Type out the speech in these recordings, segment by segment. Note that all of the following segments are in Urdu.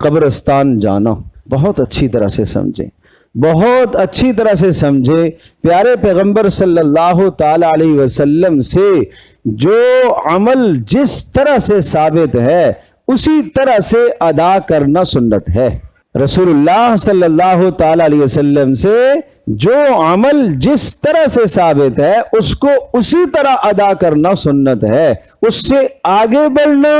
قبرستان جانا بہت اچھی طرح سے سمجھیں، بہت اچھی طرح سے سمجھے۔ پیارے پیغمبر صلی اللہ تعالی علیہ وسلم سے جو عمل جس طرح سے ثابت ہے اسی طرح سے ادا کرنا سنت ہے۔ رسول اللہ صلی اللہ تعالی علیہ وسلم سے جو عمل جس طرح سے ثابت ہے اس کو اسی طرح ادا کرنا سنت ہے، اس سے آگے بڑھنا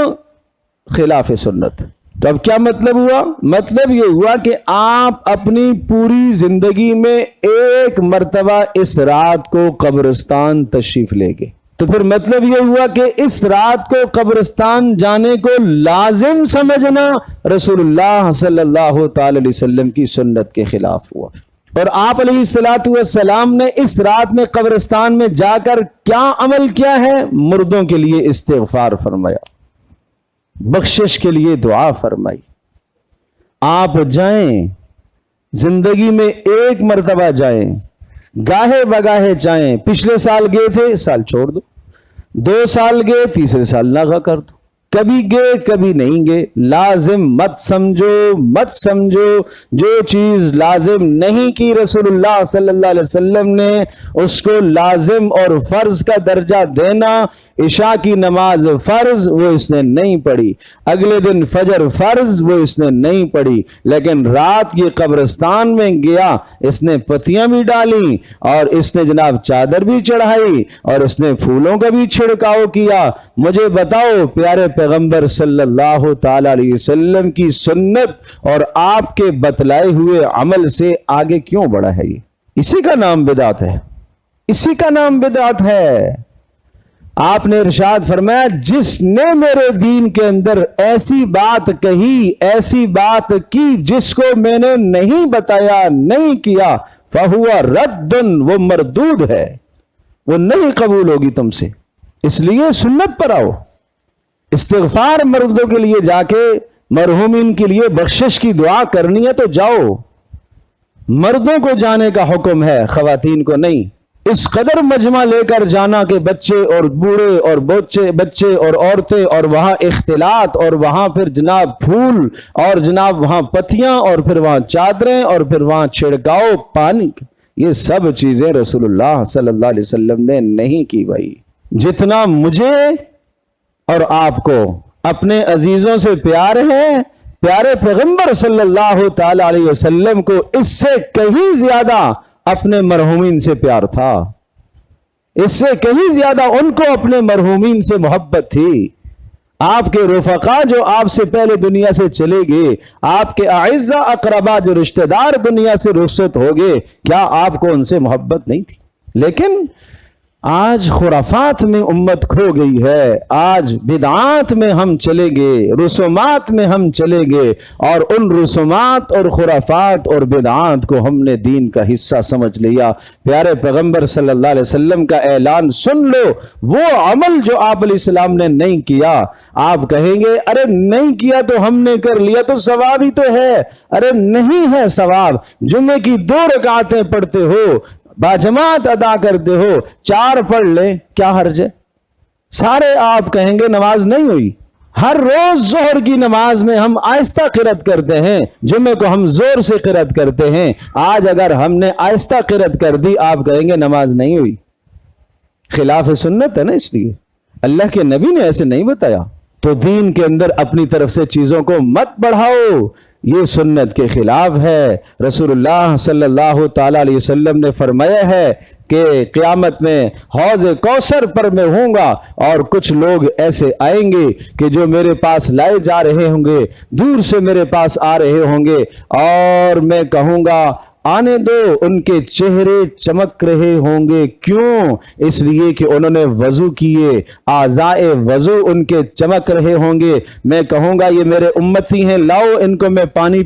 خلاف سنت۔ تو اب کیا مطلب ہوا؟ مطلب یہ ہوا کہ آپ اپنی پوری زندگی میں ایک مرتبہ اس رات کو قبرستان تشریف لے گئے، تو پھر مطلب یہ ہوا کہ اس رات کو قبرستان جانے کو لازم سمجھنا رسول اللہ صلی اللہ تعالی علیہ وسلم کی سنت کے خلاف ہوا۔ اور آپ علیہ الصلوۃ والسلام نے اس رات میں قبرستان میں جا کر کیا عمل کیا ہے؟ مردوں کے لیے استغفار فرمایا، بخشش کے لیے دعا فرمائی۔ آپ جائیں، زندگی میں ایک مرتبہ جائیں، گاہے بگاہے جائیں۔ پچھلے سال گئے تھے، اس سال چھوڑ دو، 2 سال گئے، تیسرے سال نہ کر دو، کبھی گئے کبھی نہیں گئے۔ لازم مت سمجھو، جو چیز لازم نہیں کی رسول اللہ صلی اللہ علیہ وسلم نے اس کو لازم اور فرض کا درجہ دینا۔ عشاء کی نماز فرض وہ اس نے نہیں پڑھی، اگلے دن فجر فرض وہ اس نے نہیں پڑھی، لیکن رات کی قبرستان میں گیا، اس نے پتیاں بھی ڈالی اور اس نے جناب چادر بھی چڑھائی اور اس نے پھولوں کا بھی چھڑکاؤ کیا۔ مجھے بتاؤ پیارے پیغمبر صلی اللہ تعالی علیہ وسلم کی سنت اور آپ کے بتلائے ہوئے عمل سے آگے کیوں بڑھا ہے؟ یہ اسی کا نام بدعت ہے، اسی کا نام بدعت ہے۔ آپ نے ارشاد فرمایا جس نے میرے دین کے اندر ایسی بات کہی، ایسی بات کی جس کو میں نے نہیں بتایا، نہیں کیا، فَهُوَ رَدٌّ، وہ مردود ہے، وہ نہیں قبول ہوگی تم سے۔ اس لیے سنت پر آؤ، استغفار مردوں کے لیے جا کے مرحومین کے لیے بخشش کی دعا کرنی ہے تو جاؤ۔ مردوں کو جانے کا حکم ہے، خواتین کو نہیں۔ اس قدر مجمع لے کر جانا کہ بچے اور بوڑھے اور بچے اور عورتیں اور وہاں اختلاط اور وہاں پھر جناب پھول اور جناب وہاں پتیاں اور پھر وہاں چادریں اور پھر وہاں چھڑکاؤ پانی، یہ سب چیزیں رسول اللہ صلی اللہ علیہ وسلم نے نہیں کی بھائی۔ جتنا مجھے اور آپ کو اپنے عزیزوں سے پیار ہے، پیارے پیغمبر صلی اللہ تعالی علیہ وسلم کو اس سے کہیں زیادہ اپنے مرحومین سے پیار تھا، اس سے کہیں زیادہ ان کو اپنے مرحومین سے محبت تھی۔ آپ کے رفقا جو آپ سے پہلے دنیا سے چلے گئے، آپ کے اعزاء اقربا جو رشتہ دار دنیا سے رخصت ہو گئے، کیا آپ کو ان سے محبت نہیں تھی؟ لیکن آج خرافات میں امت کھو گئی ہے، آج بدعات میں ہم چلے گئے، رسومات میں ہم چلے گئے، اور ان رسومات اور خرافات اور بدعات کو ہم نے دین کا حصہ سمجھ لیا۔ پیارے پیغمبر صلی اللہ علیہ وسلم کا اعلان سن لو، وہ عمل جو آپ علیہ السلام نے نہیں کیا، آپ کہیں گے ارے نہیں کیا تو ہم نے کر لیا تو ثواب ہی تو ہے۔ ارے نہیں ہے ثواب، جمعے کی 2 رکعتیں پڑھتے ہو، باجماعت ادا کرتے ہو، 4 پڑھ لیں، کیا حرج ہے؟ سارے آپ کہیں گے نماز نہیں ہوئی۔ ہر روز ظہر کی نماز میں ہم آہستہ قرات کرتے ہیں، جمعے کو ہم زور سے قرات کرتے ہیں۔ آج اگر ہم نے آہستہ قرات کر دی، آپ کہیں گے نماز نہیں ہوئی، خلاف سنت ہے نا۔ اس لیے اللہ کے نبی نے ایسے نہیں بتایا۔ تو دین کے اندر اپنی طرف سے چیزوں کو مت بڑھاؤ، یہ سنت کے خلاف ہے۔ رسول اللہ صلی اللہ تعالی علیہ وسلم نے فرمایا ہے کہ قیامت میں حوض کوثر پر میں ہوں گا اور کچھ لوگ ایسے آئیں گے کہ جو میرے پاس لائے جا رہے ہوں گے، دور سے میرے پاس آ رہے ہوں گے، اور میں کہوں گا آنے دو، ان کے چہرے چمک رہے ہوں گے۔ کیوں؟ اس لیے کہ انہوں نے وضو کیے، اعضائے وضو ان کے چمک رہے ہوں گے۔ میں کہوں گا یہ میرے امتی ہیں، لاؤ ان کو میں پانی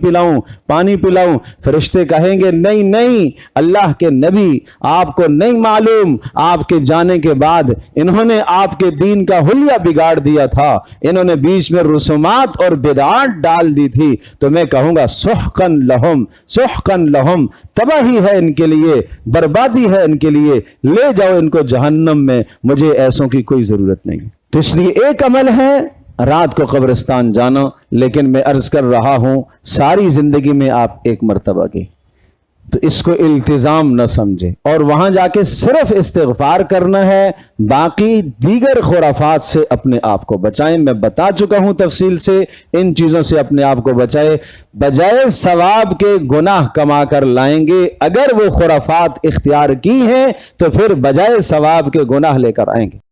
پلاؤں۔ فرشتے کہیں گے نہیں نہیں، اللہ کے نبی آپ کو نہیں معلوم، آپ کے جانے کے بعد انہوں نے آپ کے دین کا حلیہ بگاڑ دیا تھا، انہوں نے بیچ میں رسومات اور بدعات ڈال دی تھی۔ تو میں کہوں گا سحقن لہم، تباہی ہے ان کے لیے، بربادی ہے ان کے لیے، لے جاؤ ان کو جہنم میں، مجھے ایسوں کی کوئی ضرورت نہیں۔ تو اس لیے ایک عمل ہے رات کو قبرستان جانا، لیکن میں عرض کر رہا ہوں ساری زندگی میں آپ ایک مرتبہ گئے، تو اس کو التزام نہ سمجھے، اور وہاں جا کے صرف استغفار کرنا ہے، باقی دیگر خرافات سے اپنے آپ کو بچائیں۔ میں بتا چکا ہوں تفصیل سے، ان چیزوں سے اپنے آپ کو بچائے، بجائے ثواب کے گناہ کما کر لائیں گے۔ اگر وہ خرافات اختیار کی ہیں تو پھر بجائے ثواب کے گناہ لے کر آئیں گے۔